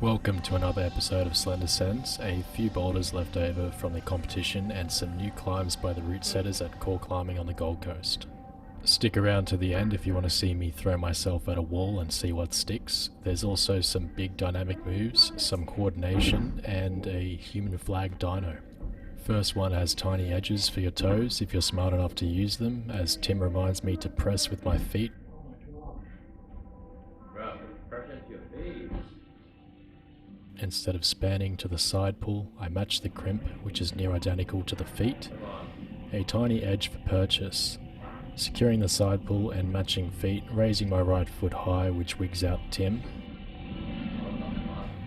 Welcome to another episode of Slender Sends, a few boulders left over from the competition and some new climbs by the route setters at core climbing on the Gold Coast. Stick around to the end if you want to see me throw myself at a wall and see what sticks. There's also some big dynamic moves, some coordination, and a human flag dyno. First one has tiny edges for your toes if you're smart enough to use them, as Tim reminds me to press with my feet. Instead of spanning to the side pull, I match the crimp, which is near identical to the feet. A tiny edge for purchase. Securing the side pull and matching feet, raising my right foot high, which wigs out Tim.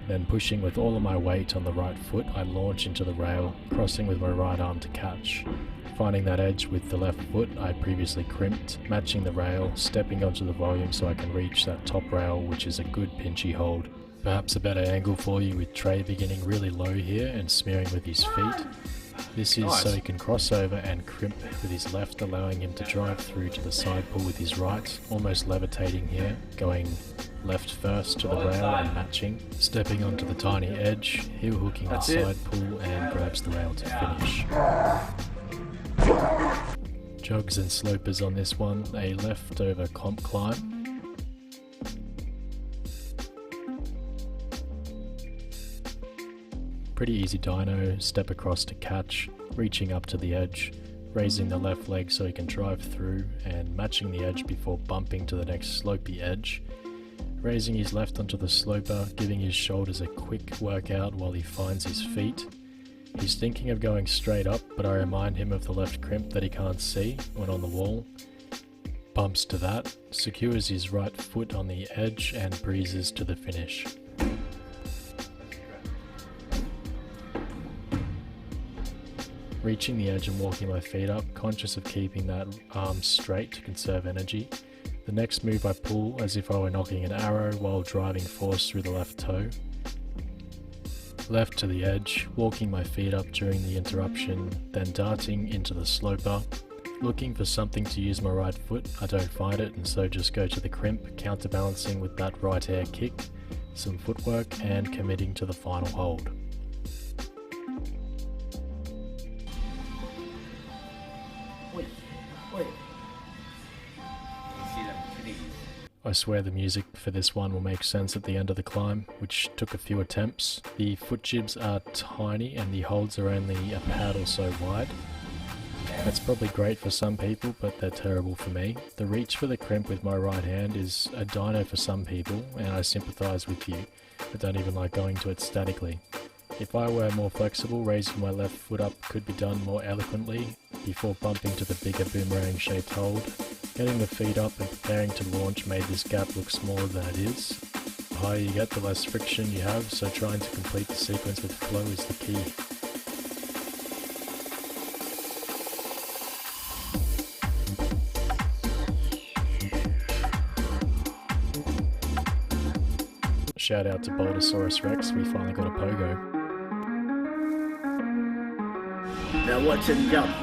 Then pushing with all of my weight on the right foot, I launch into the rail, crossing with my right arm to catch. Finding that edge with the left foot I previously crimped, matching the rail, stepping onto the volume so I can reach that top rail, which is a good pinchy hold. Perhaps a better angle for you with Trai beginning really low here and smearing with his feet. This is Nice. so he can cross over and crimp with his left, allowing him to drive through to the side pull with his right, almost levitating here, going left first to the rail and matching, stepping onto the tiny edge, heel hooking the That's it. side pull and grabs the rail to finish. Jogs and slopers on this one, a leftover comp climb. Pretty easy dyno, step across to catch, reaching up to the edge, raising the left leg so he can drive through and matching the edge before bumping to the next slopey edge. Raising his left onto the sloper, giving his shoulders a quick workout while he finds his feet. He's thinking of going straight up, but I remind him of the left crimp that he can't see when on the wall. Bumps to that, secures his right foot on the edge and breezes to the finish. Reaching the edge and walking my feet up, conscious of keeping that arm straight to conserve energy. The next move I pull as if I were knocking an arrow while driving force through the left toe. Left to the edge, walking my feet up during the interruption, then darting into the sloper. Looking for something to use my right foot, I don't find it and so just go to the crimp, counterbalancing with that right air kick, some footwork and committing to the final hold. I swear the music for this one will make sense at the end of the climb, which took a few attempts. The foot jibs are tiny and the holds are only a pad or so wide. That's probably great for some people, but they're terrible for me. The reach for the crimp with my right hand is a dyno for some people, and I sympathise with you. I don't even like going to it statically. If I were more flexible, raising my left foot up could be done more eloquently before bumping to the bigger boomerang shaped hold. Getting the feet up and preparing to launch made this gap look smaller than it is. The higher you get, the less friction you have, so trying to complete the sequence with flow is the key. Shout out to Bouldersaurus Rex, we finally got a pogo. Now watch him jump.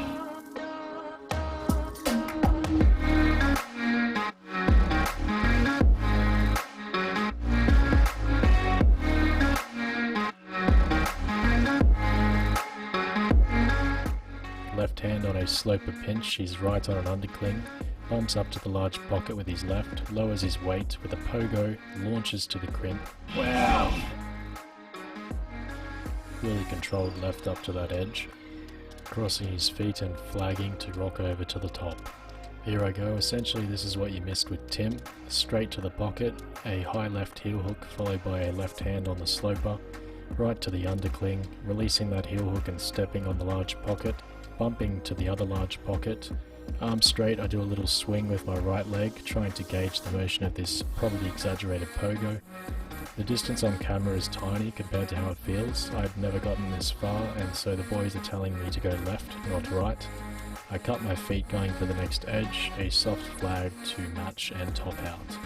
Left hand on a sloper pinch, he's right on an undercling, bumps up to the large pocket with his left, lowers his weight with a pogo, launches to the crimp. Wow. Really controlled left up to that edge, crossing his feet and flagging to rock over to the top. Here I go, essentially this is what you missed with Tim, straight to the pocket, a high left heel hook followed by a left hand on the sloper, right to the undercling, releasing that heel hook and stepping on the large pocket, bumping to the other large pocket. Arm straight, I do a little swing with my right leg, trying to gauge the motion of this probably exaggerated pogo. The distance on camera is tiny compared to how it feels. I've never gotten this far, and so the boys are telling me to go left, not right. I cut my feet going for the next edge, a soft flag to match and top out.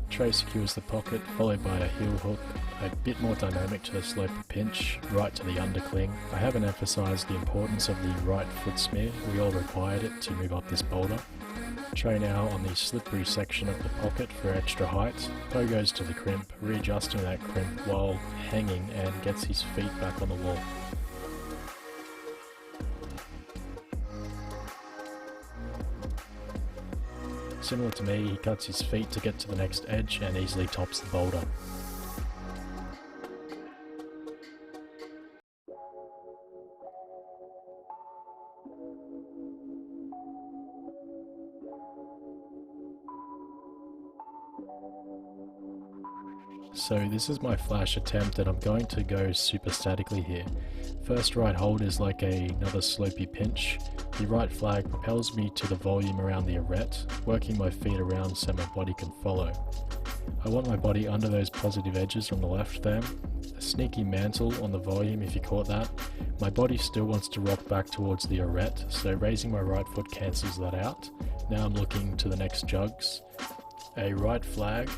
Trai secures the pocket, followed by a heel hook, a bit more dynamic to the sloper pinch, right to the undercling. I haven't emphasised the importance of the right foot smear, we all required it to move up this boulder. Trai now on the slippery section of the pocket for extra height, pogos to the crimp, readjusting that crimp while hanging and gets his feet back on the wall. Similar to me, he cuts his feet to get to the next edge and easily tops the boulder. So this is my flash attempt and I'm going to go super statically here. First right hold is like another slopey pinch. The right flag propels me to the volume around the arete, working my feet around so my body can follow. I want my body under those positive edges on the left there. A sneaky mantle on the volume if you caught that. My body still wants to rock back towards the arete, so raising my right foot cancels that out. Now I'm looking to the next jugs. A right flag.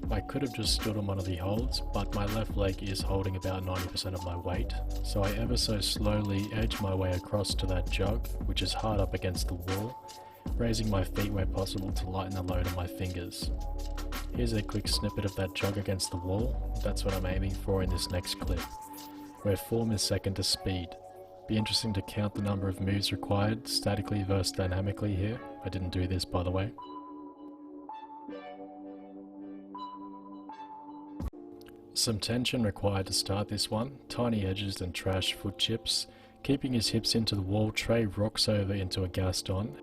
I could have just stood on one of the holds, but my left leg is holding about 90% of my weight, so I ever so slowly edge my way across to that jug, which is hard up against the wall, raising my feet where possible to lighten the load on my fingers. Here's a quick snippet of that jug against the wall. That's what I'm aiming for in this next clip, where form is second to speed. Be interesting to count the number of moves required, statically versus dynamically here. I didn't do this, by the way. Some tension required to start this one, tiny edges and trash foot chips. Keeping his hips into the wall, Trai rocks over into a Gaston.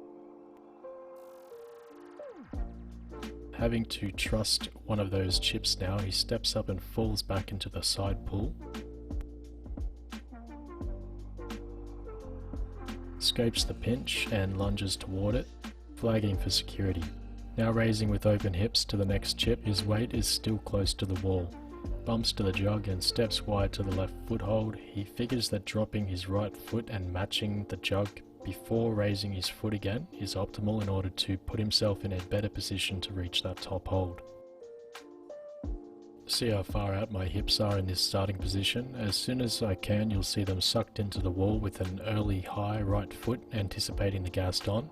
Having to trust one of those chips now, he steps up and falls back into the side pull. Scopes the pinch and lunges toward it, flagging for security. Now raising with open hips to the next chip, his weight is still close to the wall. Bumps to the jug and steps wide to the left foothold. He figures that dropping his right foot and matching the jug before raising his foot again is optimal in order to put himself in a better position to reach that top hold. See how far out my hips are in this starting position. As soon as I can, you'll see them sucked into the wall with an early high right foot anticipating the Gaston.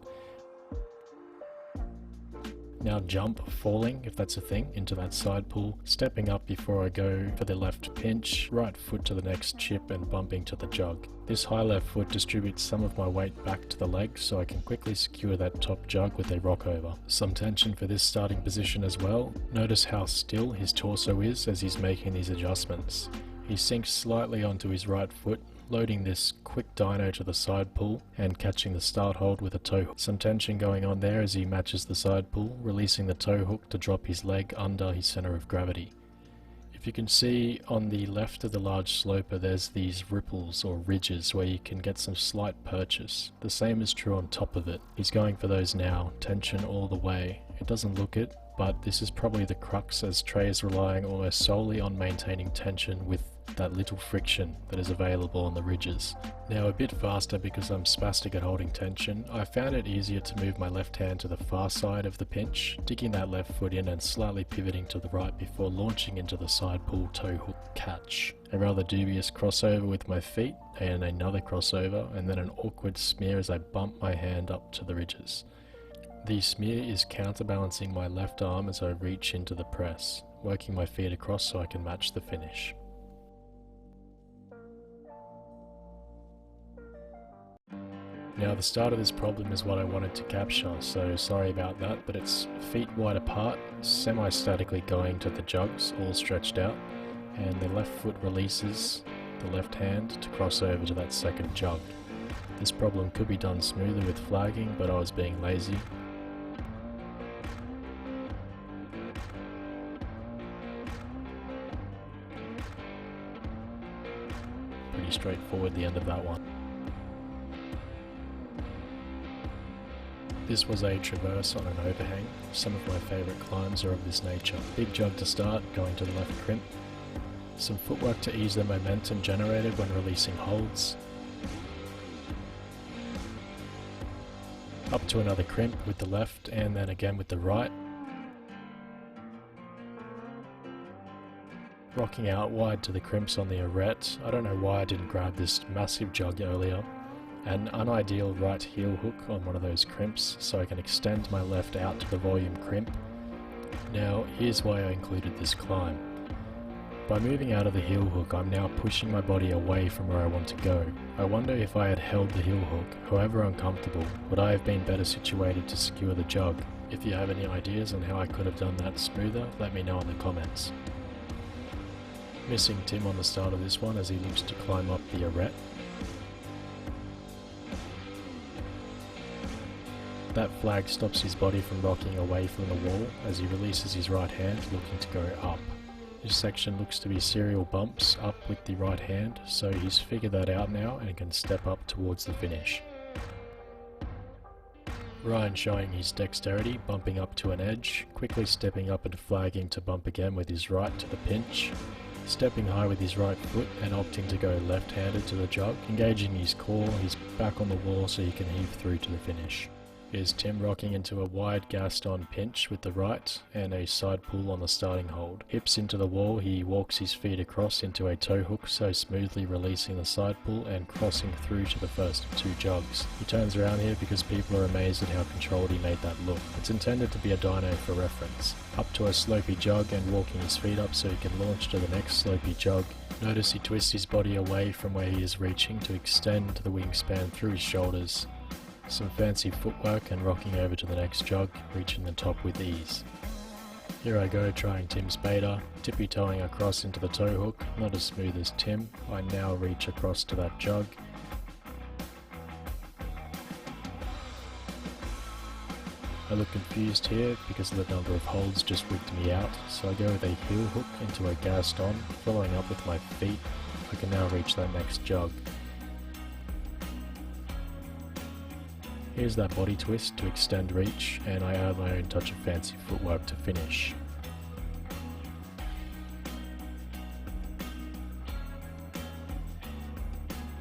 Now jump, falling, if that's a thing, into that side pull, stepping up before I go for the left pinch, right foot to the next chip and bumping to the jug. This high left foot distributes some of my weight back to the leg so I can quickly secure that top jug with a rock over. Some tension for this starting position as well. Notice how still his torso is as he's making these adjustments. He sinks slightly onto his right foot, loading this quick dyno to the side pull and catching the start hold with a toe hook. Some tension going on there as he matches the side pull, releasing the toe hook to drop his leg under his center of gravity. If you can see on the left of the large sloper, there's these ripples or ridges where you can get some slight purchase. The same is true on top of it. He's going for those now, tension all the way. It doesn't look it, but this is probably the crux as Trai is relying almost solely on maintaining tension with that little friction that is available on the ridges. Now a bit faster because I'm spastic at holding tension, I found it easier to move my left hand to the far side of the pinch, digging that left foot in and slightly pivoting to the right before launching into the side pull toe hook catch. A rather dubious crossover with my feet and another crossover and then an awkward smear as I bump my hand up to the ridges. The smear is counterbalancing my left arm as I reach into the press, working my feet across so I can match the finish. Now the start of this problem is what I wanted to capture, so sorry about that, but it's feet wide apart, semi-statically going to the jugs, all stretched out, and the left foot releases the left hand to cross over to that second jug. This problem could be done smoother with flagging, but I was being lazy. Pretty straightforward, the end of that one. This was a traverse on an overhang. Some of my favourite climbs are of this nature. Big jug to start, going to the left crimp. Some footwork to ease the momentum generated when releasing holds. Up to another crimp with the left and then again with the right. Rocking out wide to the crimps on the arete. I don't know why I didn't grab this massive jug earlier. An unideal right heel hook on one of those crimps so I can extend my left out to the volume crimp. Now here's why I included this climb. By moving out of the heel hook, I'm now pushing my body away from where I want to go. I wonder if I had held the heel hook, however uncomfortable, would I have been better situated to secure the jug? If you have any ideas on how I could have done that smoother, let me know in the comments. Missing Tim on the start of this one as he looks to climb up the arete. That flag stops his body from rocking away from the wall as he releases his right hand looking to go up. This section looks to be serial bumps up with the right hand, so he's figured that out now and can step up towards the finish. Ryan showing his dexterity, bumping up to an edge, quickly stepping up and flagging to bump again with his right to the pinch, stepping high with his right foot and opting to go left-handed to the jug, engaging his core, he's back on the wall so he can heave through to the finish. Here's Tim rocking into a wide Gaston pinch with the right and a side pull on the starting hold. Hips into the wall, he walks his feet across into a toe hook, so smoothly releasing the side pull and crossing through to the first of two jugs. He turns around here because people are amazed at how controlled he made that look. It's intended to be a dyno for reference. Up to a slopey jug and walking his feet up so he can launch to the next slopey jug. Notice he twists his body away from where he is reaching to extend the wingspan through his shoulders. Some fancy footwork and rocking over to the next jug, reaching the top with ease. Here I go trying Tim's beta, tippy-toeing across into the toe hook, not as smooth as Tim. I now reach across to that jug. I look confused here because the number of holds just wigged me out, so I go with a heel hook into a Gaston, following up with my feet. I can now reach that next jug. Here's that body twist to extend reach, and I add my own touch of fancy footwork to finish.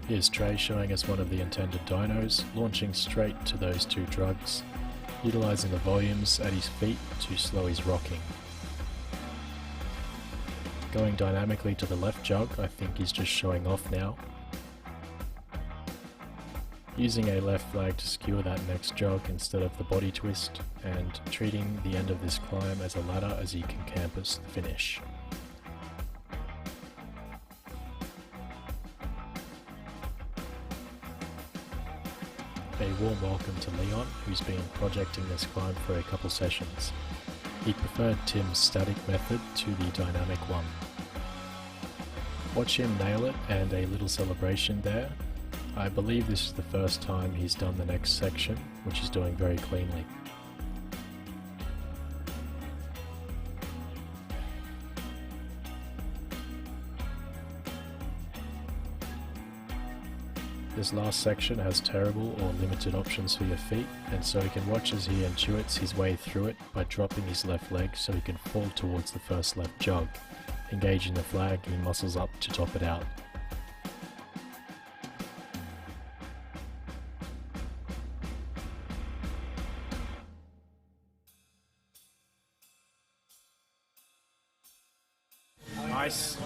Here's Trai showing us one of the intended dynos, launching straight to those two drugs, utilising the volumes at his feet to slow his rocking. Going dynamically to the left jug, I think he's just showing off now. Using a left flag to skewer that next jug instead of the body twist, and treating the end of this climb as a ladder as he can campus the finish. A warm welcome to Leon, who's been projecting this climb for a couple sessions. He preferred Tim's static method to the dynamic one. Watch him nail it, and a little celebration there. I believe this is the first time he's done the next section, which he's doing very cleanly. This last section has terrible or limited options for your feet, and so he can watch as he intuits his way through it by dropping his left leg so he can fall towards the first left jug. Engaging the flag, he muscles up to top it out. Nice.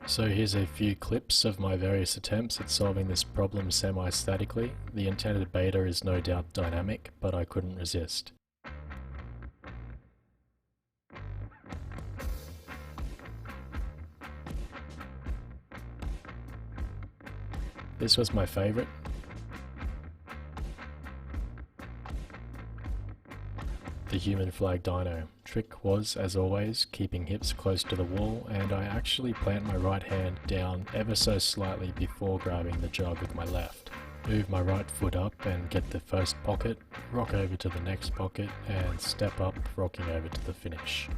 So here's a few clips of my various attempts at solving this problem semi-statically. The intended beta is no doubt dynamic, but I couldn't resist. This was my favourite. The human flag dyno. Trick was, as always, keeping hips close to the wall, and I actually plant my right hand down ever so slightly before grabbing the jug with my left. Move my right foot up and get the first pocket, rock over to the next pocket, and step up, rocking over to the finish.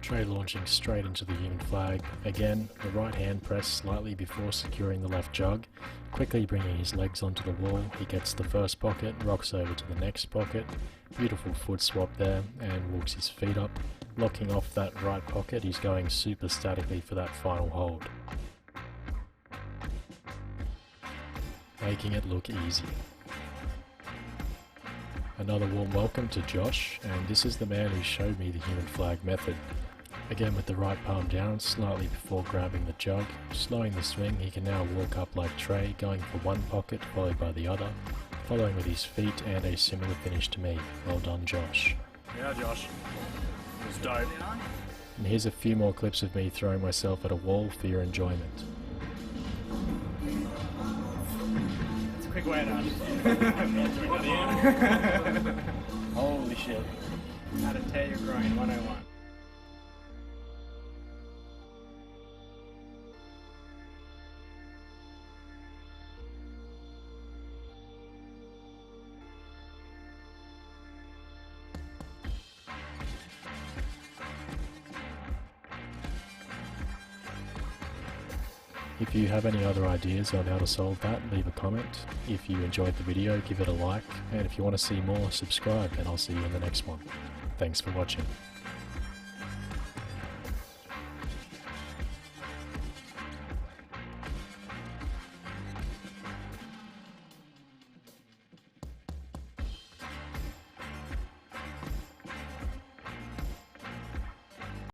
Trai launching straight into the human flag. Again, the right hand press slightly before securing the left jug. Quickly bringing his legs onto the wall, he gets the first pocket, rocks over to the next pocket. Beautiful foot swap there, and walks his feet up. Locking off that right pocket, he's going super statically for that final hold. Making it look easy. Another warm welcome to Josh, and this is the man who showed me the human flag method. Again with the right palm down, slightly before grabbing the jug. Slowing the swing, he can now walk up like Trai, going for one pocket followed by the other, following with his feet and a similar finish to me. Well done, Josh. Yeah, Josh. It's dope. And here's a few more clips of me throwing myself at a wall for your enjoyment. It's a quick way to Holy shit. How to tear your groin 101. If you have any other ideas on how to solve that, leave a comment. If you enjoyed the video, give it a like, and if you want to see more, subscribe, and I'll see you in the next one. Thanks for watching.